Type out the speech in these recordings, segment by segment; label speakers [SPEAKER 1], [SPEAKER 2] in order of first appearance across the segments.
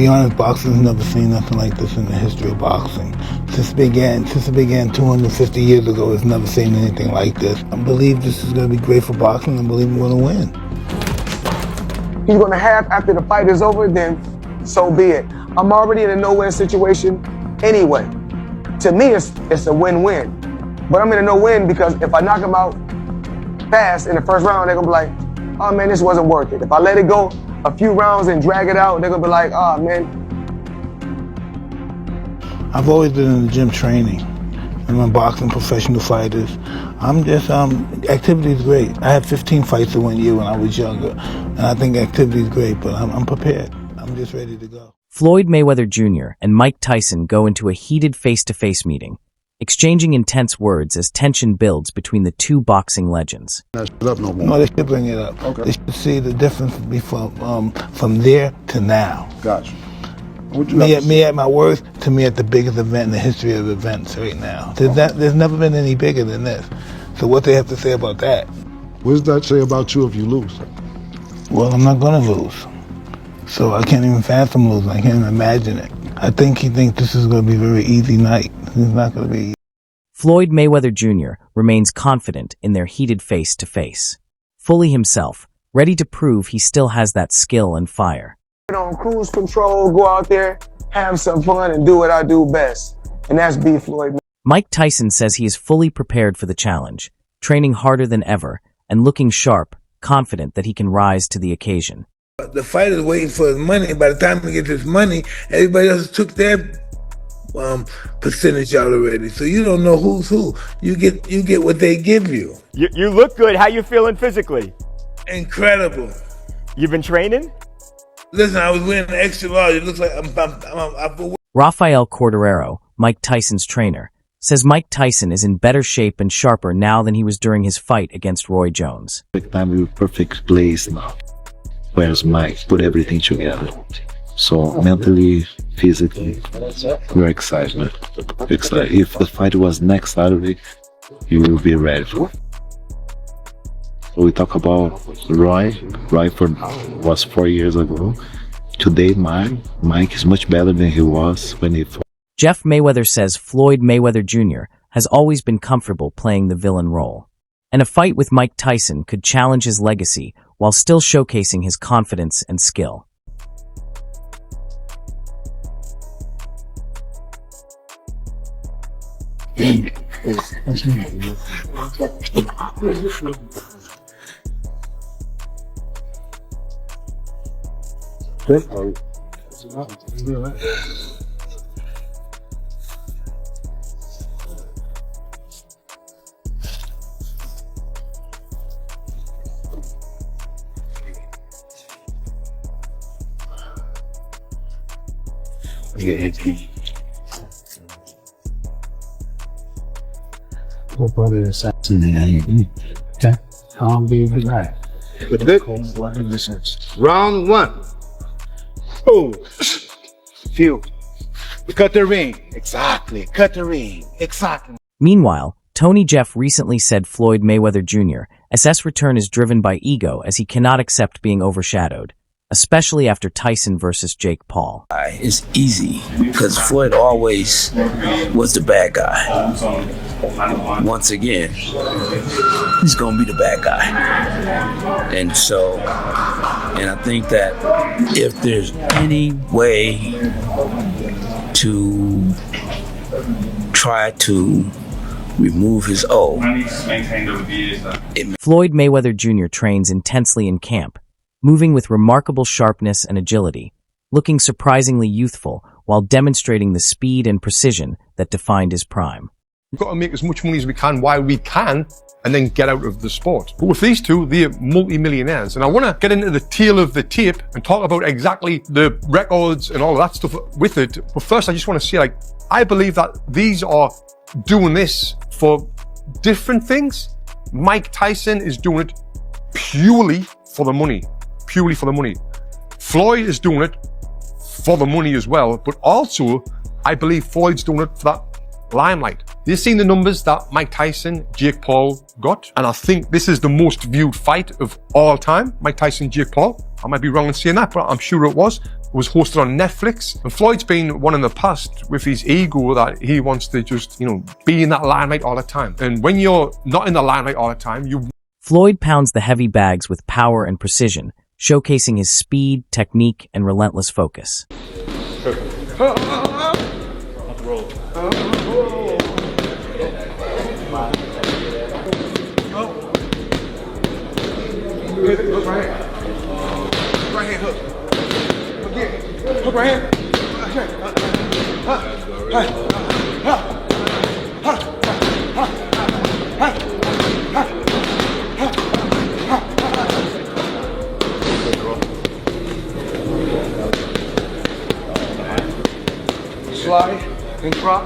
[SPEAKER 1] be honest, boxing's never seen nothing like this in the history of boxing. Since it began 250 years ago, it's never seen anything like this. I believe this is going to be great for boxing. I believe we're going to win.
[SPEAKER 2] He's going to have after the fight is over, then so be it. I'm already in a no-win situation anyway. To me, it's a win-win. But I'm in a no-win because if I knock him out fast in the first round, they're going to be like, oh man, this wasn't worth it. If I let it go a few rounds and drag it out, they're going to be like, oh man.
[SPEAKER 1] I've always been in the gym training. I'm boxing professional fighters. Activity is great. I had 15 fights in 1 year when I was younger, and I think activity is great, but I'm prepared. I'm just ready to go.
[SPEAKER 3] Floyd Mayweather Jr. and Mike Tyson go into a heated face-to-face meeting, exchanging intense words as tension builds between the two boxing legends.
[SPEAKER 1] No, they should bring it up. Okay. They should see the difference from there to now.
[SPEAKER 4] Gotcha.
[SPEAKER 1] Me at my worst, to me at the biggest event in the history of events right now. There's never been any bigger than this. So what they have to say about that?
[SPEAKER 4] What does that say about you if you lose?
[SPEAKER 1] Well, I'm not going to lose. So I can't even fathom losing. I can't even imagine it. I think he thinks this is going to be a very easy night. It's not going to be easy.
[SPEAKER 3] Floyd Mayweather Jr. remains confident in their heated face-to-face. Fully himself, ready to prove he still has that skill and fire.
[SPEAKER 2] On cruise control, go out there, have some fun, and do what I do best. And that's beat Floyd.
[SPEAKER 3] Mike Tyson says he is fully prepared for the challenge, training harder than ever, and looking sharp, confident that he can rise to the occasion.
[SPEAKER 1] The fighter's waiting for his money. By the time he gets his money, everybody else took their percentage out already. So you don't know who's who. You get what they give you.
[SPEAKER 5] You look good. How you feeling physically?
[SPEAKER 1] Incredible.
[SPEAKER 5] You've been training?
[SPEAKER 1] Listen, I was wearing an extra large. It looks like I'm
[SPEAKER 3] Rafael Corderero, Mike Tyson's trainer, says Mike Tyson is in better shape and sharper now than he was during his fight against Roy Jones.
[SPEAKER 6] Perfect place now. Where's Mike? Put everything together. So mentally, physically, we're excited, man. Excited. If the fight was next Saturday, you will be ready for it. So we talk about Roy was 4 years ago. Today, Mike is much better than he was when he fought.
[SPEAKER 3] Jeff Mayweather says Floyd Mayweather Jr. has always been comfortable playing the villain role, and a fight with Mike Tyson could challenge his legacy while still showcasing his confidence and skill.
[SPEAKER 7] Round one. Boom. Phew. Cut the ring. Exactly. Cut the ring. Exactly.
[SPEAKER 3] Meanwhile, Tony Jeff recently said Floyd Mayweather Jr.'s return is driven by ego as he cannot accept being overshadowed, especially after Tyson versus Jake Paul.
[SPEAKER 8] It's easy because Floyd always was the bad guy. Once again, he's gonna be the bad guy. And I think that if there's any way to try to remove his O,
[SPEAKER 3] Floyd Mayweather Jr. trains intensely in camp, moving with remarkable sharpness and agility, looking surprisingly youthful while demonstrating the speed and precision that defined his prime.
[SPEAKER 9] We've got to make as much money as we can while we can and then get out of the sport. But with these two, they're multi-millionaires. And I want to get into the tail of the tape and talk about exactly the records and all of that stuff with it. But first, I just want to say, I believe that these are doing this for different things. Mike Tyson is doing it purely for the money. Purely for the money. Floyd is doing it for the money as well, but also I believe Floyd's doing it for that limelight. You've seen the numbers that Mike Tyson, Jake Paul got, and I think this is the most viewed fight of all time, Mike Tyson, Jake Paul. I might be wrong in saying that, but I'm sure it was. was hosted on Netflix. And Floyd's been one in the past with his ego that he wants to just, be in that limelight all the time. And when you're not in the limelight all the time,
[SPEAKER 3] Floyd pounds the heavy bags with power and precision, showcasing his speed, technique, and relentless focus.
[SPEAKER 2] Hook right here. Right here, hook. Hook here. Hook right here. Slide and drop.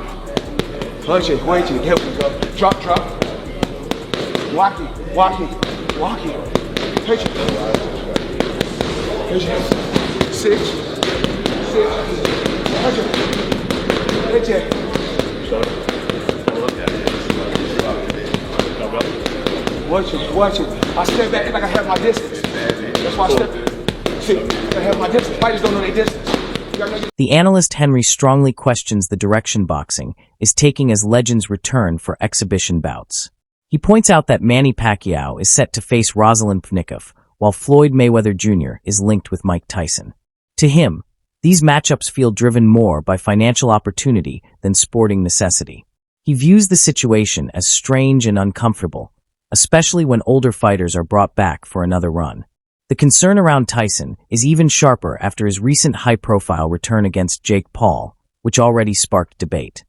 [SPEAKER 2] Punch it, wait till here we go. Drop, drop. Walk it, walk it, walk it. Pitch it. Pitch it. 6. 6. Punch it. Pitch it. Watch it, watch it. I step back like I have my distance. That's why I step. See, I have my distance. Fighters don't know their distance.
[SPEAKER 3] The analyst Henry strongly questions the direction boxing is taking as legends return for exhibition bouts. He points out that Manny Pacquiao is set to face Rosalind Pnikov, while Floyd Mayweather Jr. is linked with Mike Tyson. To him, these matchups feel driven more by financial opportunity than sporting necessity. He views the situation as strange and uncomfortable, especially when older fighters are brought back for another run. The concern around Tyson is even sharper after his recent high-profile return against Jake Paul, which already sparked debate.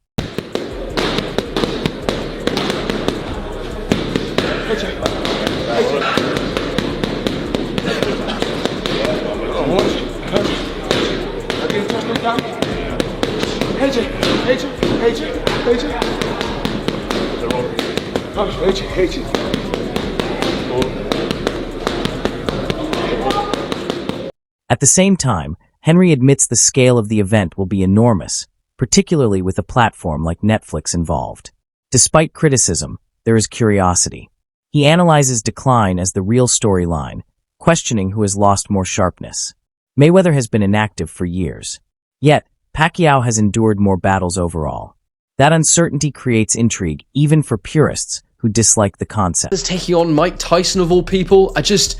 [SPEAKER 3] At the same time, Henry admits the scale of the event will be enormous, particularly with a platform like Netflix involved. Despite criticism, there is curiosity. He analyzes decline as the real storyline, questioning who has lost more sharpness. Mayweather has been inactive for years. Yet, Pacquiao has endured more battles overall. That uncertainty creates intrigue even for purists who dislike the concept.
[SPEAKER 10] Is taking on Mike Tyson of all people. That's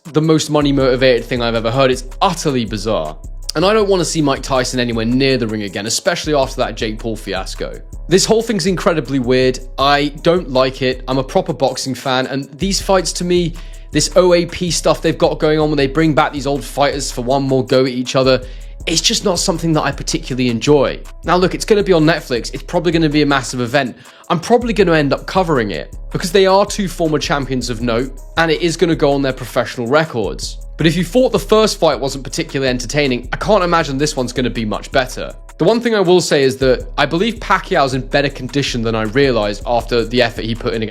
[SPEAKER 10] the most money motivated thing I've ever heard. It's utterly bizarre. And I don't want to see Mike Tyson anywhere near the ring again, especially after that Jake Paul fiasco. This whole thing's incredibly weird. I don't like it. I'm a proper boxing fan, and these fights to me, this OAP stuff they've got going on when they bring back these old fighters for one more go at each other, it's just not something that I particularly enjoy. Now look, it's going to be on Netflix. It's probably going to be a massive event. I'm probably going to end up covering it because they are two former champions of note and it is going to go on their professional records. But if you thought the first fight wasn't particularly entertaining, I can't imagine this one's going to be much better. The one thing I will say is that I believe Pacquiao's in better condition than I realized after the effort he put in against